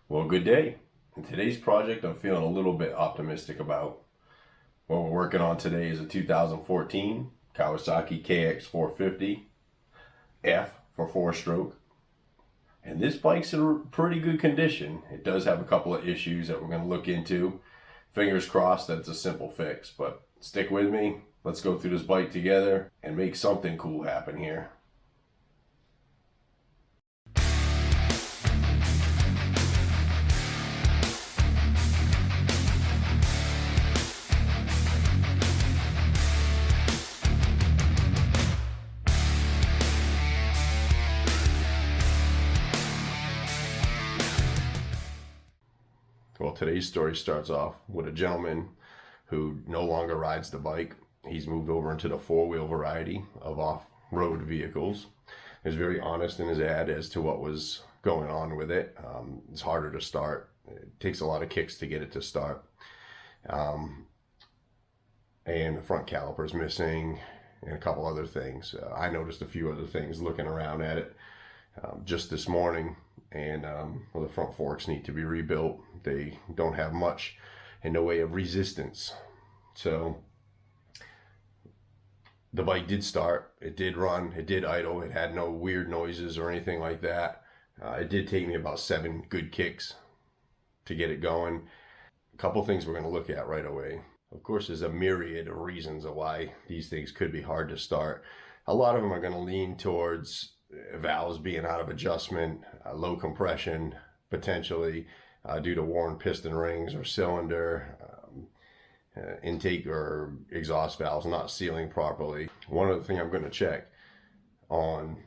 Well, good day. In today's project, I'm feeling a little bit optimistic about. What we're working on today is a 2014 Kawasaki KX450F for 4-stroke. And this bike's in pretty good condition. It does have a couple of issues that we're going to look into. Fingers crossed that it's a simple fix, but stick with me. Let's go through this bike together and make something cool happen here. Well, today's story starts off with a gentleman who no longer rides the bike. He's moved over into the 4-wheel variety of off-road vehicles. He's very honest in his ad as to what was going on with it. It's harder to start. It takes a lot of kicks to get it to start. And the front caliper's missing and a couple other things. I noticed a few other things looking around at it just this morning. And well, the front forks need to be rebuilt. They don't have much in the way of resistance. So the bike did start, it did run, it did idle, it had no weird noises or anything like that. It did take me about 7 good kicks to get it going. A couple things we're going to look at right away. Of course, there's a myriad of reasons of why these things could be hard to start. A lot of them are going to lean towards valves being out of adjustment, low compression, potentially due to worn piston rings or cylinder, intake or exhaust valves not sealing properly. One other thing I'm going to check on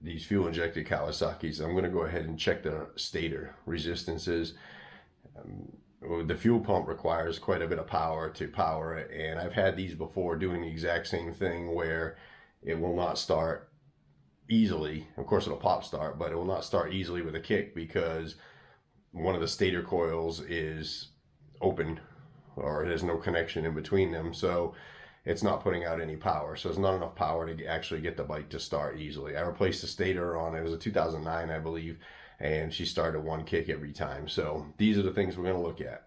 these fuel injected Kawasaki's, I'm going to go ahead and check the stator resistances. The fuel pump requires quite a bit of power to power it, and I've had these before doing the exact same thing where it will not start easily. Of course it'll pop start, but it will not start easily with a kick because one of the stator coils is open or there's no connection in between them, so it's not putting out any power. So there's not enough power to actually get the bike to start easily. I replaced the stator on it. It was a 2009, I believe, and she started 1 kick every time. So these are the things we're going to look at.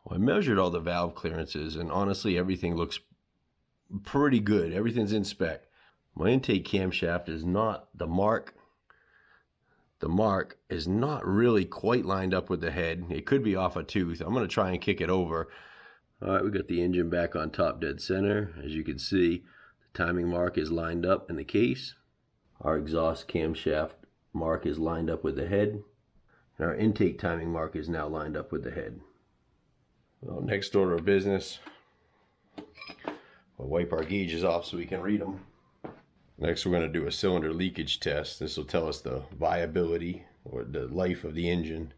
I measured all the valve clearances, and honestly everything looks pretty good. Everything's in spec. My intake camshaft is not the mark the mark is not really quite lined up with the head. It could be off a tooth. I'm going to try and kick it over. All right, we got the engine back on top dead center. As you can see, the timing mark is lined up in the case. Our exhaust camshaft mark is lined up with the head. And our intake timing mark is now lined up with the head. Well, next order of business, we'll wipe our gauges off so we can read them. Next, we're going to do a cylinder leakage test. This will tell us the viability or the life of the engine.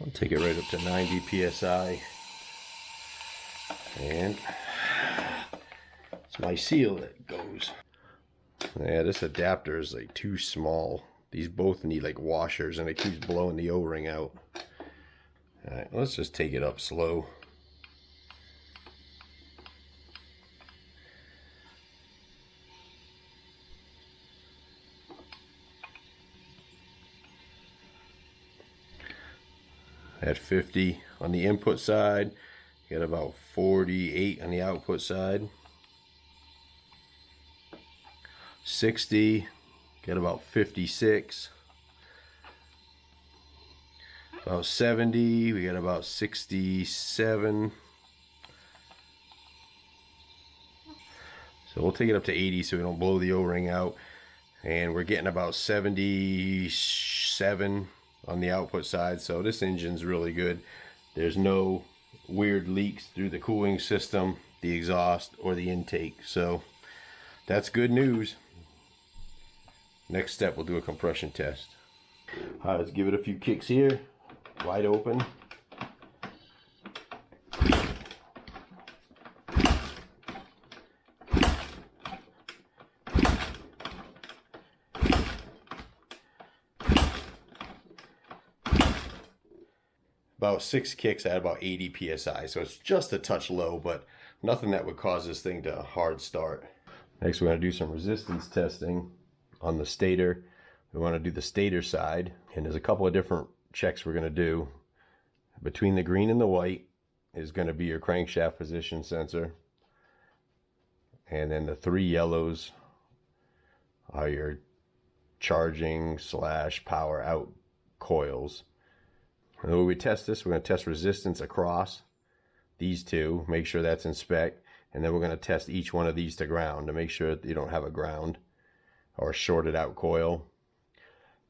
I'll take it right up to 90 psi. And it's my seal that goes. Yeah, this adapter is like too small. These both need like washers and it keeps blowing the O-ring out. Alright, let's just take it up slow. At 50 on the input side, got about 48 on the output side. 60, got about 56. About 70, we got about 67. So we'll take it up to 80 so we don't blow the O-ring out. And we're getting about 77 on the output side. So this engine's really good. There's no weird leaks through the cooling system, the exhaust, or the intake. So that's good news. Next step, we'll do a compression test. All right, let's give it a few kicks here. Wide open. About 6 kicks at about 80 psi, so it's just a touch low, but nothing that would cause this thing to hard start. Next, we're going to do some resistance testing on the stator. We want to do the stator side, and there's a couple of different checks we're going to do. Between the green and the white is going to be your crankshaft position sensor, and then the 3 yellows are your charging / power out coils. And when we test this, we're going to test resistance across these two, make sure that's in spec, and then we're going to test each one of these to ground to make sure that you don't have a ground or shorted out coil.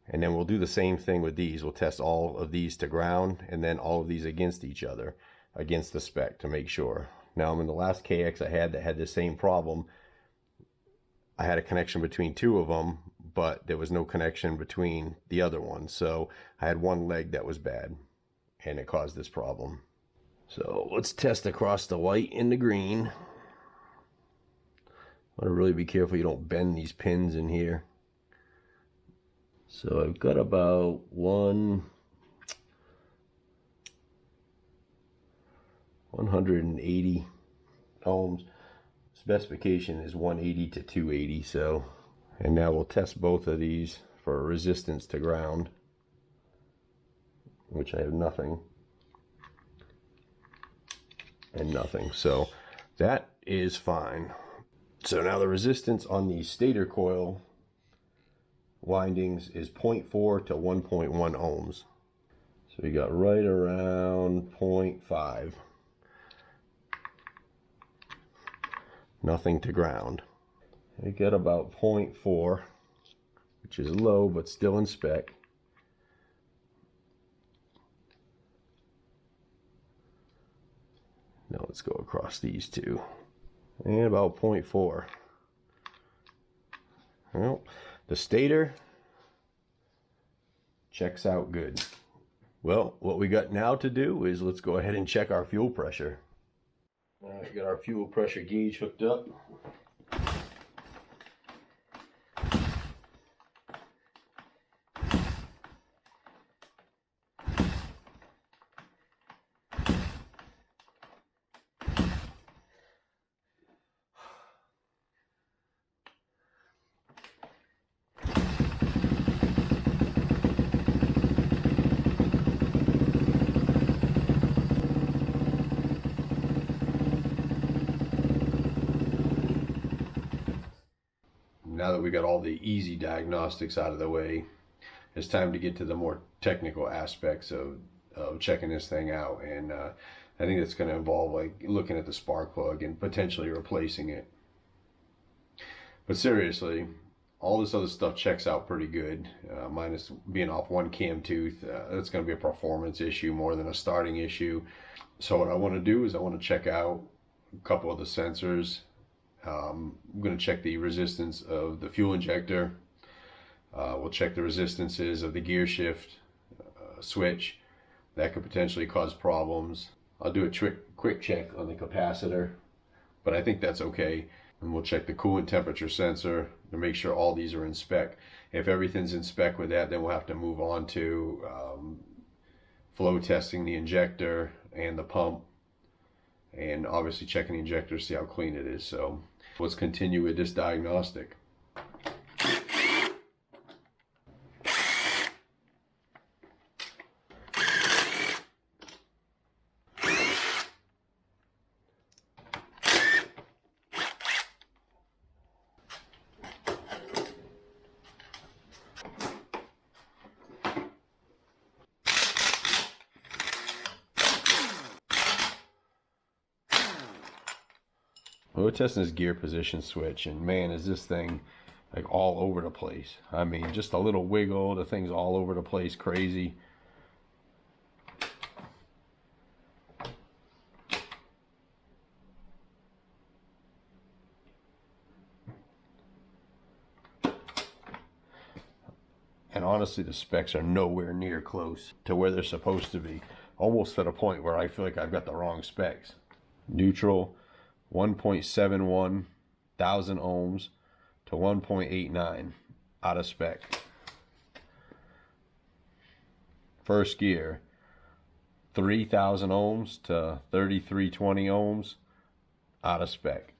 And then we'll do the same thing with these. We'll test all of these to ground and then all of these against each other, against the spec, to make sure. Now, in the last KX I had that had the same problem, I had a connection between 2 of them, but there was no connection between the other one. So I had one leg that was bad and it caused this problem. So let's test across the white and the green. I want to really be careful you don't bend these pins in here. So I've got about 180 ohms. Specification is 180 to 280. So, and now we'll test both of these for resistance to ground, which I have nothing and nothing. So that is fine. So now the resistance on the stator coil windings is 0.4 to 1.1 ohms. So we got right around 0.5. Nothing to ground. We got about 0.4, which is low but still in spec. Now let's go across these two. And about 0.4. Well, the stator checks out good. Well, what we got now to do is let's go ahead and check our fuel pressure. All right, got our fuel pressure gauge hooked up. now that we got all the easy diagnostics out of the way, it's time to get to the more technical aspects of checking this thing out. And I think that's going to involve like looking at the spark plug and potentially replacing it. But seriously, all this other stuff checks out pretty good, minus being off one cam tooth. That's going to be a performance issue more than a starting issue. So what I want to do is I want to check out a couple of the sensors. I'm going to check the resistance of the fuel injector. We'll check the resistances of the gear shift switch. That could potentially cause problems. I'll do a quick check on the capacitor, but I think that's okay. And we'll check the coolant temperature sensor to make sure all these are in spec. If everything's in spec with that, then we'll have to move on to flow testing the injector and the pump, and obviously checking the injector to see how clean it is. So let's continue with this diagnostic. We're testing this gear position switch, and man, is this thing like all over the place. I mean, just a little wiggle, the thing's all over the place, crazy. And honestly, the specs are nowhere near close to where they're supposed to be. Almost to the point where I feel like I've got the wrong specs. Neutral, 1.71 thousand ohms to 1.89 out of spec. First gear, 3,000 ohms to 3,320 ohms out of spec.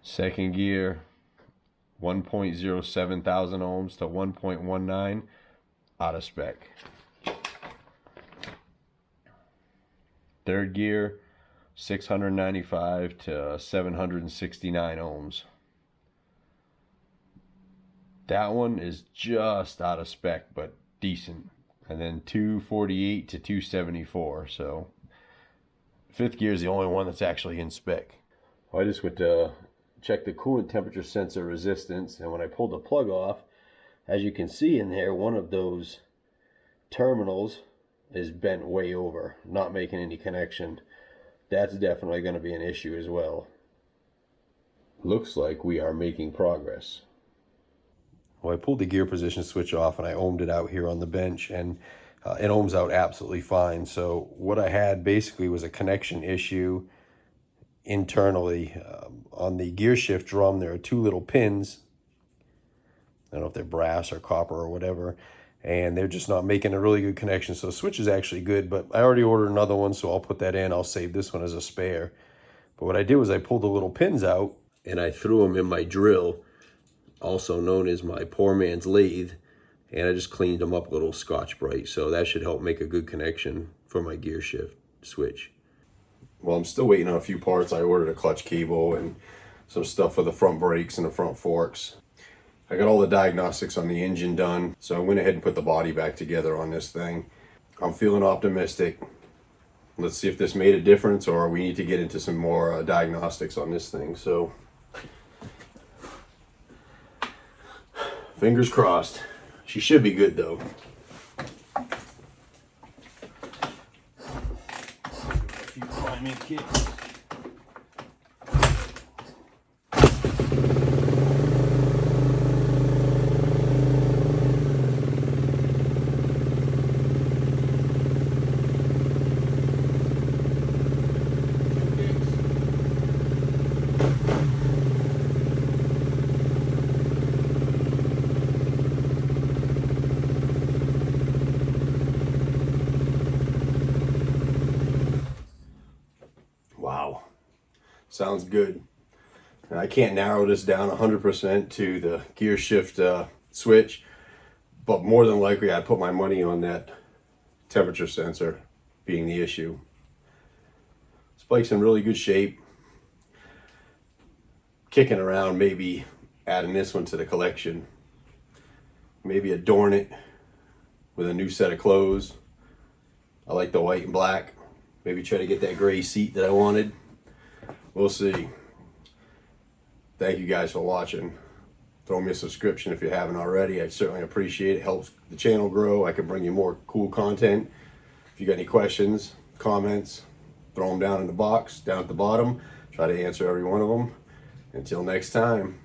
Second gear, 1.07 thousand ohms to 1.19 out of spec. Third gear, 695 to 769 ohms. That one is just out of spec, but decent. And then 248 to 274. So fifth gear is the only one that's actually in spec. I just went to check the coolant temperature sensor resistance, and when I pulled the plug off, as you can see in there, one of those terminals is bent way over, not making any connection. That's definitely going to be an issue as well. Looks like we are making progress. Well, I pulled the gear position switch off and I ohmed it out here on the bench, and it ohms out absolutely fine. So what I had basically was a connection issue internally. On the gear shift drum, there are two little pins. I don't know if they're brass or copper or whatever, and they're just not making a really good connection. So the switch is actually good, but I already ordered another one, so I'll put that in. I'll save this one as a spare. But what I did was I pulled the little pins out and I threw them in my drill, also known as my poor man's lathe, and I just cleaned them up a little Scotch-Brite. So that should help make a good connection for my gear shift switch. Well, I'm still waiting on a few parts. I ordered a clutch cable and some stuff for the front brakes and the front forks. I got all the diagnostics on the engine done, so I went ahead and put the body back together on this thing. I'm feeling optimistic. Let's see if this made a difference, or we need to get into some more diagnostics on this thing. So, fingers crossed. She should be good though. Kicks. Wow, sounds good. I can't narrow this down 100% to the gear shift switch, but more than likely I'd put my money on that temperature sensor being the issue. This bike's in really good shape. Kicking around maybe adding this one to the collection. Maybe adorn it with a new set of clothes. I like the white and black. Maybe try to get that gray seat that I wanted. We'll see. Thank you guys for watching. Throw me a subscription if you haven't already. I certainly appreciate it. Helps the channel grow. I can bring you more cool content. If you got any questions, comments, throw them down in the box, down at the bottom. Try to answer every one of them. Until next time.